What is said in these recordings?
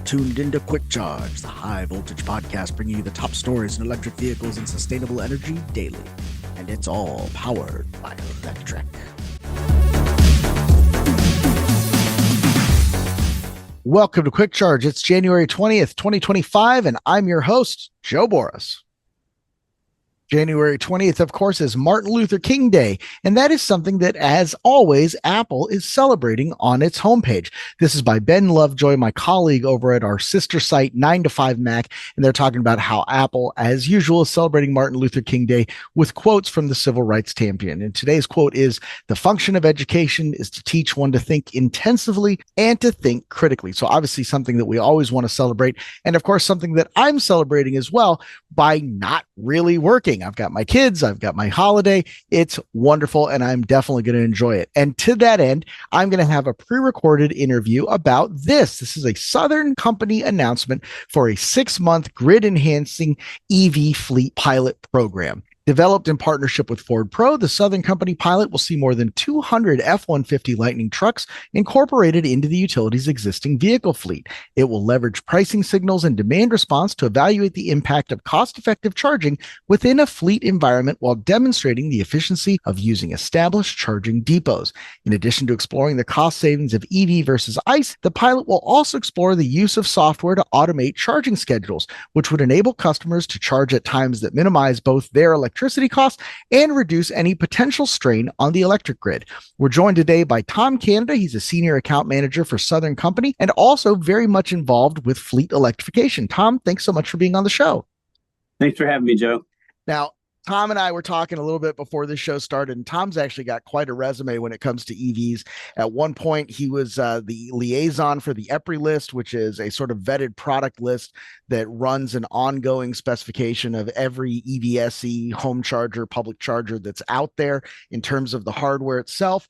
tuned into Quick Charge, the high voltage podcast bringing you the top stories in electric vehicles and sustainable energy daily. And it's all powered by Electrek. Welcome to Quick Charge. It's January 20th, 2025, and I'm your host, Joe Boris. January 20th, of course, is Martin Luther King Day, and that is something that, as always, Apple is celebrating on its homepage. This is by Ben Lovejoy, my colleague over at our sister site, 9 to 5 Mac, and they're talking about how Apple, as usual, is celebrating Martin Luther King Day with quotes from the civil rights champion. And today's quote is, "The function of education is to teach one to think intensively and to think critically." So obviously something that we always want to celebrate, and of course something that I'm celebrating as well by not really working. I've got my kids, I've got my holiday. It's wonderful, and I'm definitely going to enjoy it. And to that end, I'm going to have a pre-recorded interview about this. This is a Southern Company announcement for a 6-month grid-enhancing EV fleet pilot program. Developed in partnership with Ford Pro, the Southern Company pilot will see more than 200 F-150 Lightning trucks incorporated into the utility's existing vehicle fleet. It will leverage pricing signals and demand response to evaluate the impact of cost-effective charging within a fleet environment while demonstrating the efficiency of using established charging depots. In addition to exploring the cost savings of EV versus ICE, the pilot will also explore the use of software to automate charging schedules, which would enable customers to charge at times that minimize both their electricity costs and reduce any potential strain on the electric grid. We're joined today by Tom Canada. He's a senior account manager for Southern Company and also very much involved with fleet electrification. Tom, thanks so much for being on the show. Thanks for having me, Joe. Now, Tom and I were talking a little bit before this show started, and Tom's actually got quite a resume when it comes to EVs. At one point, he was the liaison for the EPRI list, which is a sort of vetted product list that runs an ongoing specification of every EVSE home charger, public charger that's out there in terms of the hardware itself.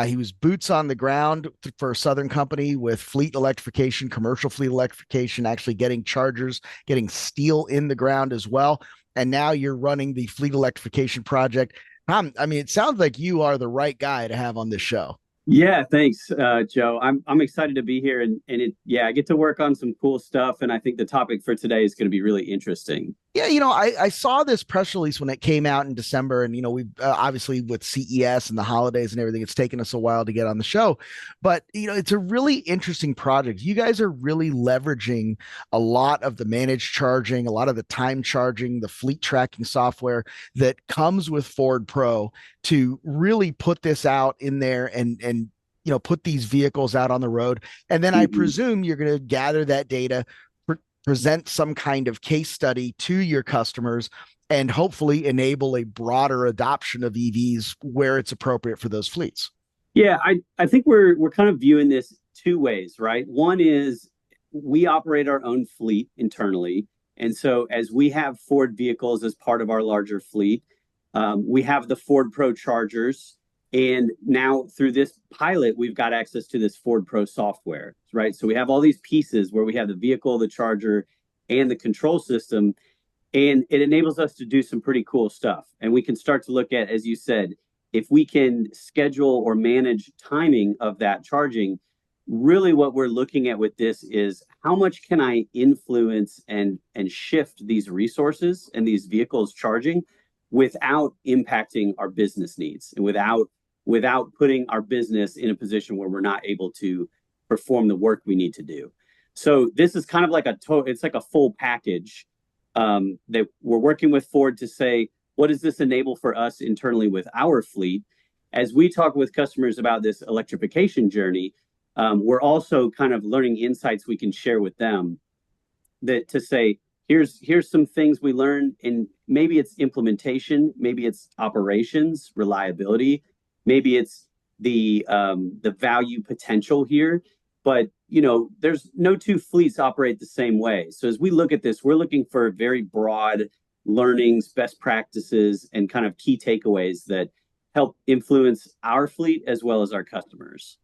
He was boots on the ground for Southern Company with fleet electrification, commercial fleet electrification, actually getting chargers, getting steel in the ground as well. And now you're running the fleet electrification project. Tom, I mean, it sounds like you are the right guy to have on this show. Yeah, thanks, Joe. I'm excited to be here, and I get to work on some cool stuff, and I think the topic for today is going to be really interesting. Yeah, I saw this press release when it came out in December, and we've obviously with CES and the holidays and everything, it's taken us a while to get on the show, but it's a really interesting project. You guys are really leveraging a lot of the managed charging, a lot of the time charging, the fleet tracking software that comes with Ford Pro to really put this out in there and put these vehicles out on the road. And then I presume you're going to gather that data, present some kind of case study to your customers, and hopefully enable a broader adoption of EVs where it's appropriate for those fleets. Yeah, I think we're kind of viewing this two ways, right? One is we operate our own fleet internally. And so as we have Ford vehicles as part of our larger fleet, we have the Ford Pro chargers. And now through this pilot, we've got access to this Ford Pro software, right? So we have all these pieces where we have the vehicle, the charger, and the control system. And it enables us to do some pretty cool stuff. And we can start to look at, as you said, if we can schedule or manage timing of that charging, really what we're looking at with this is how much can I influence and shift these resources and these vehicles charging without impacting our business needs and without putting our business in a position where we're not able to perform the work we need to do. So this is kind of like it's like a full package that we're working with Ford to say, what does this enable for us internally with our fleet? As we talk with customers about this electrification journey, we're also kind of learning insights we can share with them that to say, here's some things we learned, and maybe it's implementation, maybe it's operations, reliability, maybe it's the value potential here. But there's no two fleets operate the same way. So as we look at this, we're looking for very broad learnings, best practices, and kind of key takeaways that help influence our fleet as well as our customers.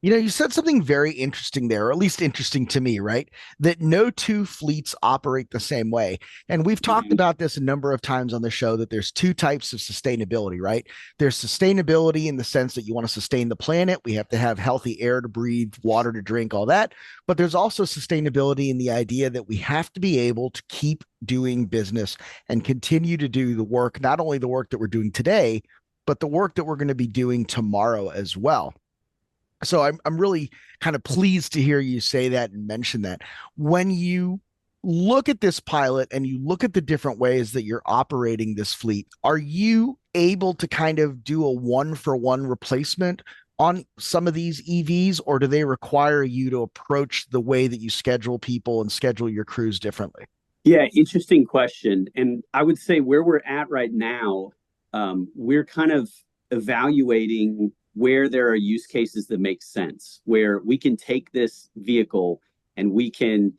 You said something very interesting there, or at least interesting to me, right? That no two fleets operate the same way. And we've talked Mhm. about this a number of times on the show that there's two types of sustainability, right? There's sustainability in the sense that you want to sustain the planet. We have to have healthy air to breathe, water to drink, all that. But there's also sustainability in the idea that we have to be able to keep doing business and continue to do the work, not only the work that we're doing today, but the work that we're going to be doing tomorrow as well. So I'm really kind of pleased to hear you say that and mention that. When you look at this pilot and you look at the different ways that you're operating this fleet, are you able to kind of do a one for one replacement on some of these EVs, or do they require you to approach the way that you schedule people and schedule your crews differently? Yeah, interesting question. And I would say where we're at right now, we're kind of evaluating where there are use cases that make sense, where we can take this vehicle and we can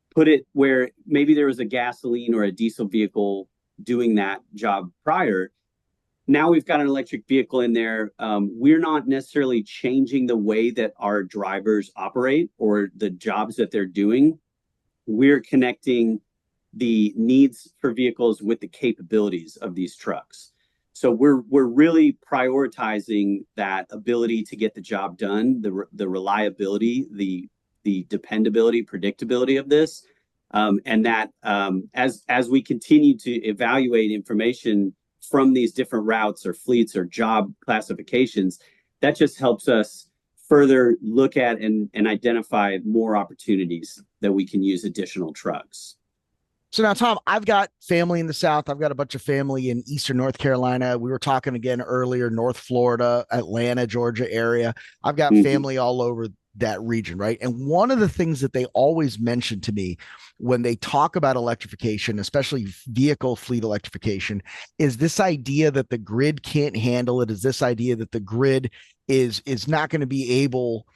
put it where maybe there was a gasoline or a diesel vehicle doing that job prior. Now we've got an electric vehicle in there. We're not necessarily changing the way that our drivers operate or the jobs that they're doing. We're connecting the needs for vehicles with the capabilities of these trucks. So we're really prioritizing that ability to get the job done, the reliability, the dependability, predictability of this, and that as we continue to evaluate information from these different routes or fleets or job classifications, that just helps us further look at and identify more opportunities that we can use additional trucks. So now, Tom, I've got family in the South. I've got a bunch of family in Eastern North Carolina. We were talking again earlier, North Florida, Atlanta, Georgia area. I've got Mm-hmm. family all over that region, right? And one of the things that they always mention to me when they talk about electrification, especially vehicle fleet electrification, is this idea that the grid can't handle it, is this idea that the grid is not going to be able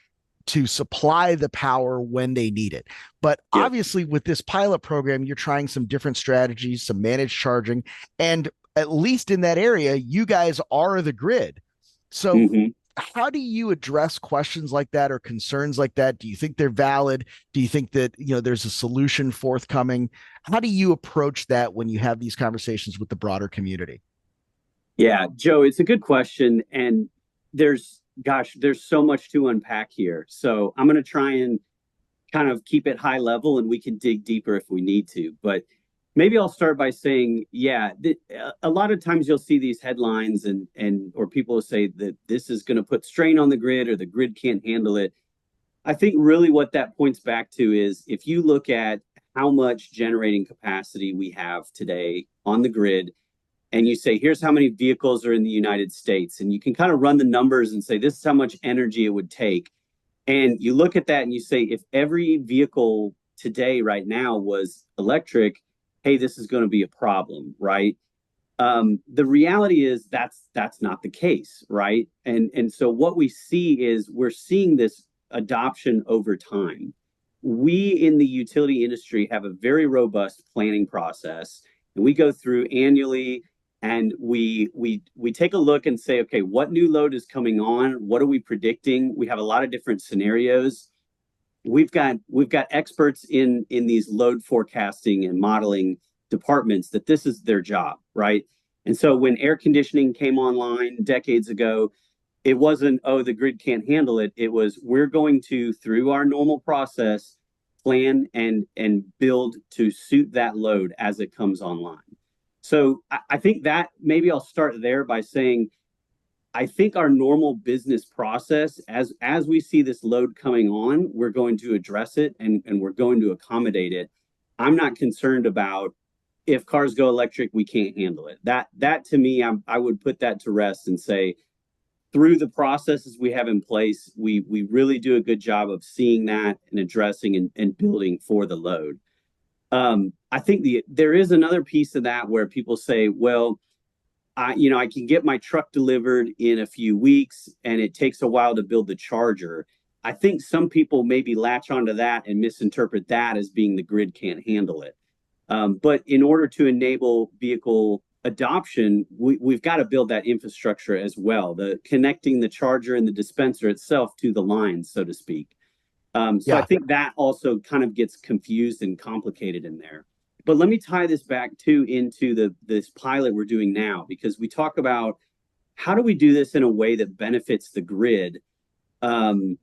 to supply the power when they need it. But Yep. obviously, with this pilot program, you're trying some different strategies, some managed charging, and at least in that area, you guys are the grid. So, Mm-hmm. how do you address questions like that or concerns like that? Do you think they're valid? Do you think that there's a solution forthcoming? How do you approach that when you have these conversations with the broader community? Yeah, Joe, it's a good question. And there's so much to unpack here. So I'm going to try and kind of keep it high level and we can dig deeper if we need to. But maybe I'll start by saying, yeah, a lot of times you'll see these headlines and or people will say that this is going to put strain on the grid or the grid can't handle it. I think really what that points back to is if you look at how much generating capacity we have today on the grid and you say, here's how many vehicles are in the United States, and you can kind of run the numbers and say, this is how much energy it would take. And you look at that and you say, if every vehicle today, right now, was electric, hey, this is going to be a problem, right? The reality is that's not the case, right? And so what we see is we're seeing this adoption over time. We in the utility industry have a very robust planning process, and we go through annually and we take a look and say, okay, what new load is coming on? What are we predicting? We have a lot of different scenarios. We've got experts in these load forecasting and modeling departments that this is their job, right? And so when air conditioning came online decades ago, it wasn't, oh, the grid can't handle it. It was, we're going to, through our normal process, plan and build to suit that load as it comes online. So I think that maybe I'll start there by saying I think our normal business process, as we see this load coming on, we're going to address it and we're going to accommodate it. I'm not concerned about if cars go electric, we can't handle it. That to me, I would put that to rest and say through the processes we have in place, we really do a good job of seeing that and addressing and building for the load. I think there is another piece of that where people say, well, I can get my truck delivered in a few weeks and it takes a while to build the charger. I think some people maybe latch onto that and misinterpret that as being the grid can't handle it. But in order to enable vehicle adoption, we've got to build that infrastructure as well, the connecting the charger and the dispenser itself to the line, so to speak. So I Yeah. think that also kind of gets confused and complicated in there. But let me tie this back too into this pilot we're doing now, because we talk about how do we do this in a way that benefits the grid. Um,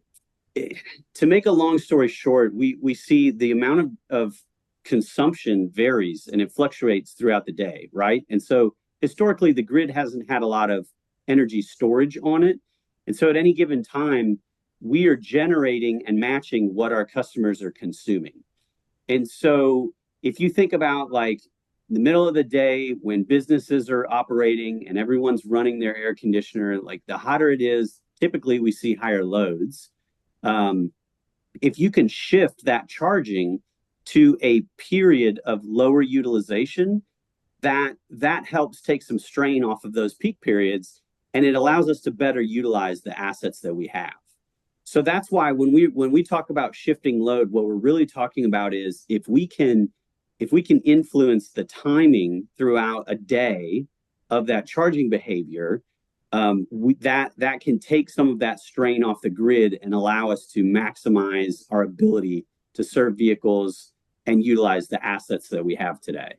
to make a long story short, we see the amount of consumption varies and it fluctuates throughout the day, right? And so historically, the grid hasn't had a lot of energy storage on it. And so at any given time, we are generating and matching what our customers are consuming. And so if you think about like the middle of the day when businesses are operating and everyone's running their air conditioner, like the hotter it is, typically we see higher loads. Um, if you can shift that charging to a period of lower utilization, that helps take some strain off of those peak periods, and it allows us to better utilize the assets that we have. So that's why when we talk about shifting load, what we're really talking about is if we can influence the timing throughout a day of that charging behavior, that can take some of that strain off the grid and allow us to maximize our ability to serve vehicles and utilize the assets that we have today.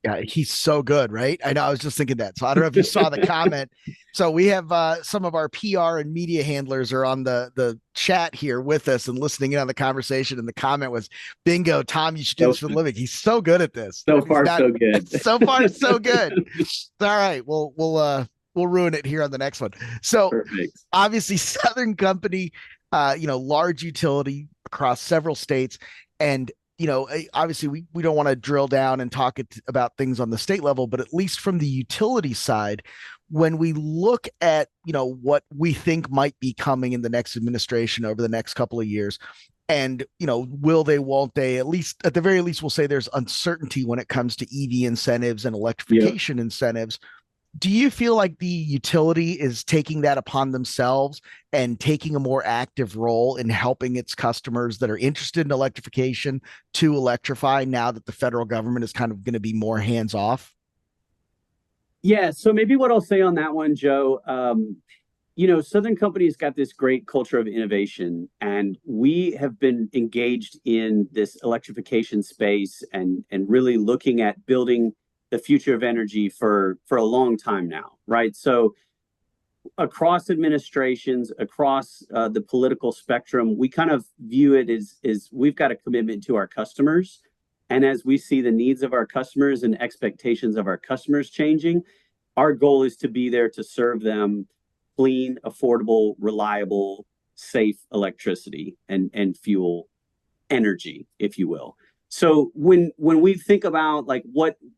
Yeah, he's so good, right? I know. I was just thinking that. So I don't know if you saw the comment. So we have some of our PR and media handlers are on the chat here with us and listening in on the conversation. And the comment was, "Bingo, Tom, you should do So, this for the living." He's so good at this. so He's far, not so good. so far so good. All right, we'll ruin it here on the next one. So Perfect. obviously, Southern Company, large utility across several states, and obviously we don't want to drill down and talk about things on the state level, but at least from the utility side, when we look at, what we think might be coming in the next administration over the next couple of years, and, will they, won't they, at the very least, we'll say there's uncertainty when it comes to EV incentives and Yep. electrification incentives. Do you feel like the utility is taking that upon themselves and taking a more active role in helping its customers that are interested in electrification to electrify now that the federal government is kind of going to be more hands off? Yeah. So maybe what I'll say on that one, Joe, Southern Company's got this great culture of innovation, and we have been engaged in this electrification space and really looking at building the future of energy for a long time now, right? So across administrations, across the political spectrum, we kind of view it as we've got a commitment to our customers, and as we see the needs of our customers and expectations of our customers changing, our goal is to be there to serve them clean, affordable, reliable, safe electricity and fuel energy, if you will. So when we think about like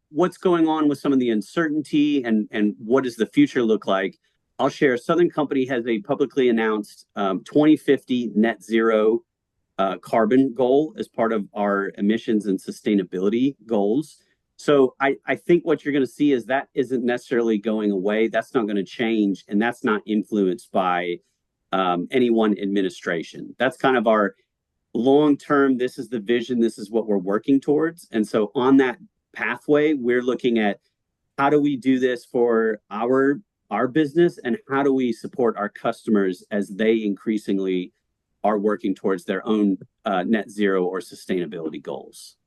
what's going on with some of the uncertainty and what does the future look like, I'll share. Southern Company has a publicly announced 2050 net zero carbon goal as part of our emissions and sustainability goals. So I think what you're going to see is that isn't necessarily going away. That's not going to change, and that's not influenced by any one administration. That's kind of our long term. This is the vision. This is what we're working towards. And so on that pathway, we're looking at how do we do this for our business, and how do we support our customers as they increasingly are working towards their own net zero or sustainability goals.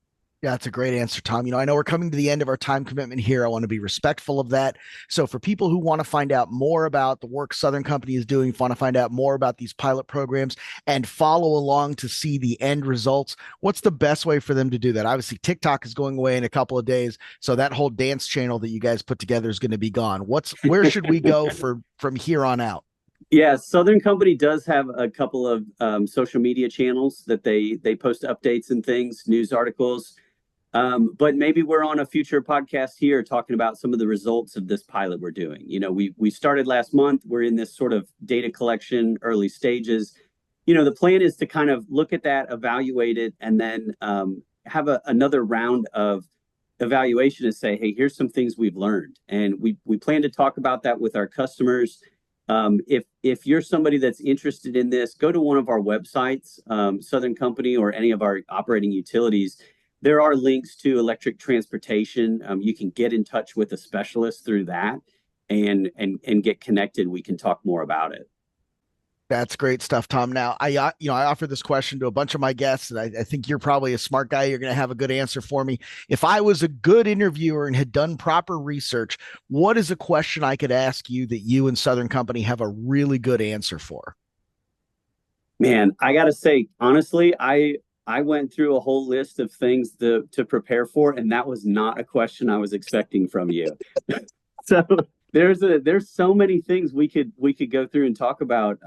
Yeah, that's a great answer, Tom. I know we're coming to the end of our time commitment here. I want to be respectful of that. So, for people who want to find out more about the work Southern Company is doing, want to find out more about these pilot programs and follow along to see the end results, what's the best way for them to do that? Obviously, TikTok is going away in a couple of days, so that whole dance channel that you guys put together is going to be gone. Where should we go from here on out? Yeah, Southern Company does have a couple of social media channels that they post updates and things, news articles. But maybe we're on a future podcast here talking about some of the results of this pilot we're doing. We started last month. We're in this sort of data collection early stages. The plan is to kind of look at that, evaluate it, and then have another round of evaluation and say, hey, here's some things we've learned. And we plan to talk about that with our customers. If you're somebody that's interested in this, go to one of our websites, Southern Company or any of our operating utilities. there are links to electric transportation. You can get in touch with a specialist through that and get connected. We can talk more about it. That's great stuff, Tom. Now, I offer this question to a bunch of my guests, and I think you're probably a smart guy. You're going to have a good answer for me. If I was a good interviewer and had done proper research, what is a question I could ask you that you and Southern Company have a really good answer for? Man, I gotta say, honestly, I went through a whole list of things to prepare for, and that was not a question I was expecting from you. So there's so many things we could go through and talk about.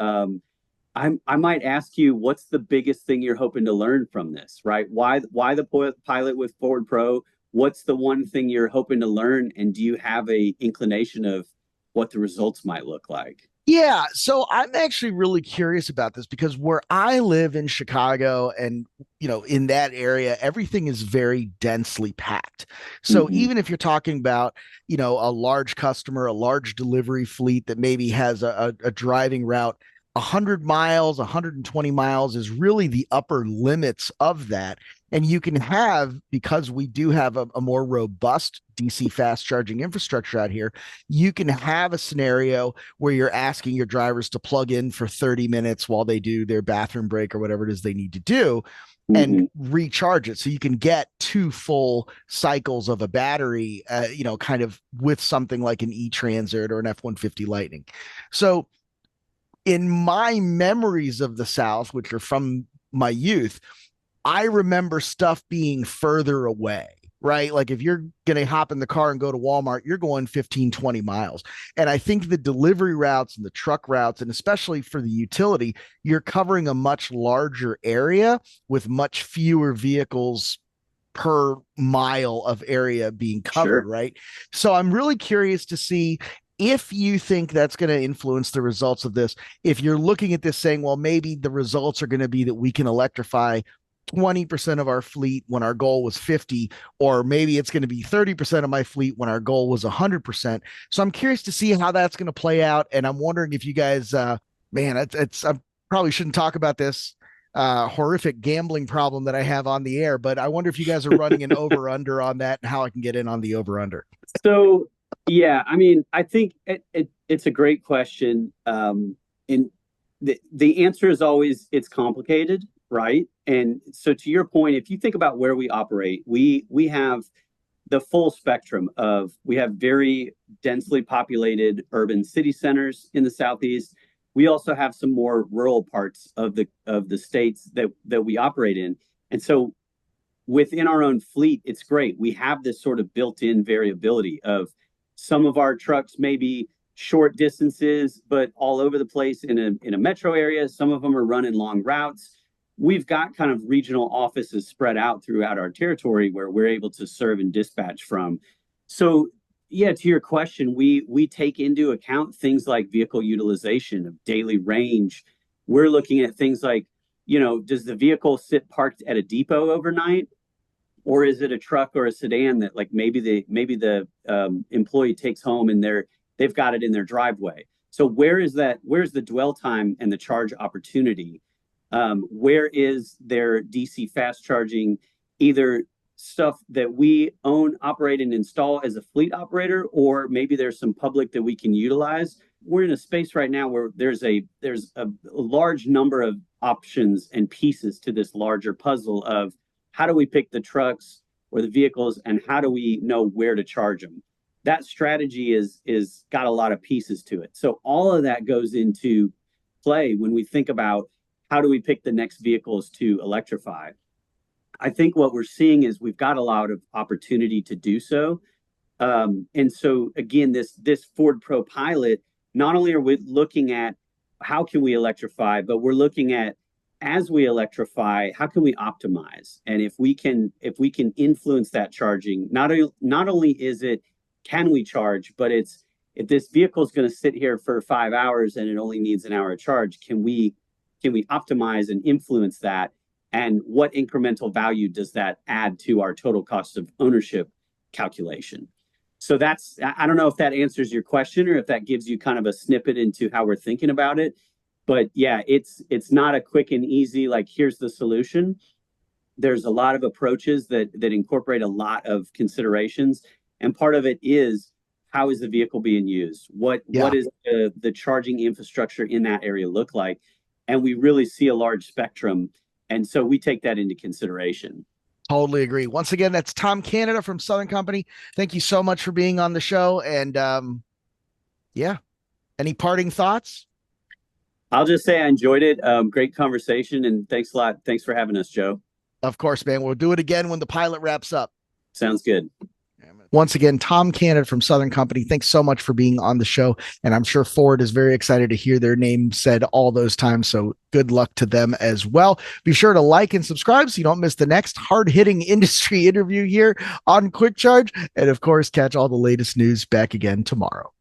I might ask you, what's the biggest thing you're hoping to learn from this, right? Why the pilot with Ford Pro? What's the one thing you're hoping to learn, and do you have a inclination of what the results might look like? Yeah, so I'm actually really curious about this because where I live in Chicago and in that area, everything is very densely packed. So Hmm. even if you're talking about, a large customer, a large delivery fleet that maybe has a driving route, 100 miles, 120 miles is really the upper limits of that. And you can have, because we do have a more robust DC fast charging infrastructure out here, you can have a scenario where you're asking your drivers to plug in for 30 minutes while they do their bathroom break or whatever it is they need to do and Hmm. recharge it. So you can get two full cycles of a battery, kind of with something like an E-Transit or an F-150 Lightning. So in my memories of the South, which are from my youth, I remember stuff being further away, right? Like if you're going to hop in the car and go to Walmart, you're going 15, 20 miles. And I think the delivery routes and the truck routes, and especially for the utility, you're covering a much larger area with much fewer vehicles per mile of area being covered, Sure. right? So I'm really curious to see if you think that's going to influence the results of this. If you're looking at this saying, well, maybe the results are going to be that we can electrify 20% of our fleet when our goal was 50, or maybe it's going to be 30% of my fleet when our goal was 100%. So I'm curious to see how that's going to play out. And I'm wondering if you guys, man, I probably shouldn't talk about this horrific gambling problem that I have on the air, but I wonder if you guys are running an over under on that and how I can get in on the over under. So, yeah, I mean, I think it's a great question. And the answer is always it's complicated, right? And so, to your point, if you think about where we operate, we have the full spectrum of we have very densely populated urban city centers in the southeast. We also have some more rural parts of the states that we operate in, and so within our own fleet, it's great. We have this sort of built-in variability of some of our trucks may be short distances, but all over the place in a metro area. Some of them are running long routes. We've got kind of regional offices spread out throughout our territory where we're able to serve and dispatch from. So yeah, to your question, we take into account things like vehicle utilization of daily range. We're looking at things like, does the vehicle sit parked at a depot overnight, or is it a truck or a sedan that like maybe the employee takes home and they've got it in their driveway? So where's the dwell time and the charge opportunity? Where is their DC fast charging, either stuff that we own, operate, and install as a fleet operator, or maybe there's some public that we can utilize? We're in a space right now where there's a large number of options and pieces to this larger puzzle of how do we pick the trucks or the vehicles, and how do we know where to charge them? That strategy is got a lot of pieces to it. So all of that goes into play when we think about how do we pick the next vehicles to electrify. I think what we're seeing is we've got a lot of opportunity to do so. And so again, this Ford Pro pilot, not only are we looking at how can we electrify, but we're looking at, as we electrify, how can we optimize? And if we can influence that charging, not only is it can we charge, but it's, if this vehicle is going to sit here for 5 hours and it only needs an hour of charge, can we optimize and influence that? And what incremental value does that add to our total cost of ownership calculation? So that's, I don't know if that answers your question or if that gives you kind of a snippet into how we're thinking about it. But yeah, it's not a quick and easy, like, here's the solution. there's a lot of approaches that incorporate a lot of considerations, and part of it is how is the vehicle being used? What Yeah, is the charging infrastructure in that area look like? And we really see a large spectrum, and so we take that into consideration. totally agree. Once again, that's Tom Canada from Southern Company. Thank you so much for being on the show. And yeah, any parting thoughts? I'll just say I enjoyed it. Great conversation, and thanks a lot. Thanks for having us, Joe. Of course, man. We'll do it again when the pilot wraps up. Sounds good. Once again, Tom Canada from Southern Company, thanks so much for being on the show. And I'm sure Ford is very excited to hear their name said all those times. So good luck to them as well. Be sure to like and subscribe so you don't miss the next hard hitting industry interview here on Quick Charge. And of course, catch all the latest news back again tomorrow.